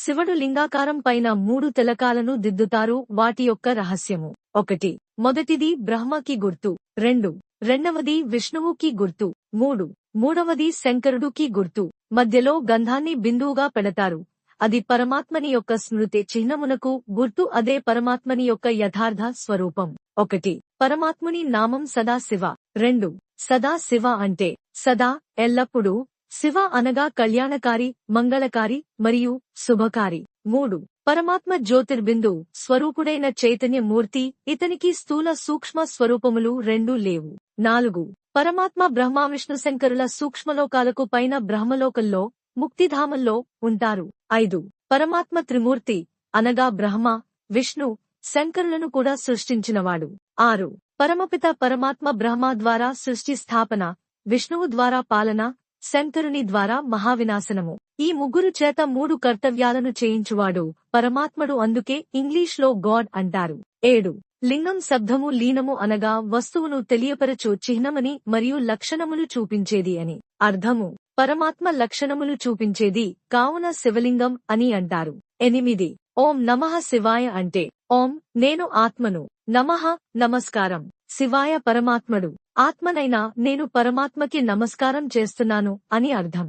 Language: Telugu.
శివుడు లింగాకారం పైన 3 తిలకాలను దిద్దుతారు. వాటి యొక్క రహస్యము: 1. మొదటిది బ్రహ్మకి గుర్తు. 2. రెండవది విష్ణువుకి గుర్తు. 3. మూడవది శంకరుడుకి గుర్తు. మధ్యలో గంధాన్ని బిందువుగా పెడతారు. అది పరమాత్మని యొక్క స్మృతి చిహ్నమునకు గుర్తు. అదే పరమాత్మని యొక్క యథార్థ స్వరూపం. 1. పరమాత్ముని నామం సదాశివ. 2. సదాశివ అంటే సదా, ఎల్లప్పుడూ. శివ అనగా కళ్యాణకారి, మంగళకారి మరియు శుభకారి. 3. పరమాత్మ జ్యోతిర్బిందు స్వరూపుడైన చైతన్యమూర్తి. ఇతనికి స్థూల సూక్ష్మ స్వరూపములు రెండూ లేవు. 4. పరమాత్మ బ్రహ్మ విష్ణు శంకరుల సూక్ష్మలోకాలకు పైన బ్రహ్మలోకంలో, ముక్తిధామంలో ఉంటారు. 5. పరమాత్మ త్రిమూర్తి అనగా బ్రహ్మ, విష్ణు, శంకరులను కూడా సృష్టించినవాడు. 6. పరమపిత పరమాత్మ బ్రహ్మ ద్వారా సృష్టి స్థాపన, విష్ణువు ద్వారా పాలన, శంకరుని ద్వారా మహావినాశనము. ఈ ముగ్గురు చేత 3 కర్తవ్యాలను చేయించువాడు పరమాత్ముడు. అందుకే ఇంగ్లీష్లో గాడ్ అంటారు. 7. లింగం శబ్దము లీనము అనగా వస్తువును తెలియపరచు చిహ్నమని మరియు లక్షణములు చూపించేది అని అర్థము. పరమాత్మ లక్షణములు చూపించేది కావున శివలింగం అని అంటారు. 8. ఓం నమః శివాయ అంటే ఓం నేను ఆత్మను, నమః నమస్కారం, శివాయ పరమాత్ముడు, ఆత్మనైనా నేను పరమాత్మకి నమస్కారం చేస్తున్నాను అని అర్థం.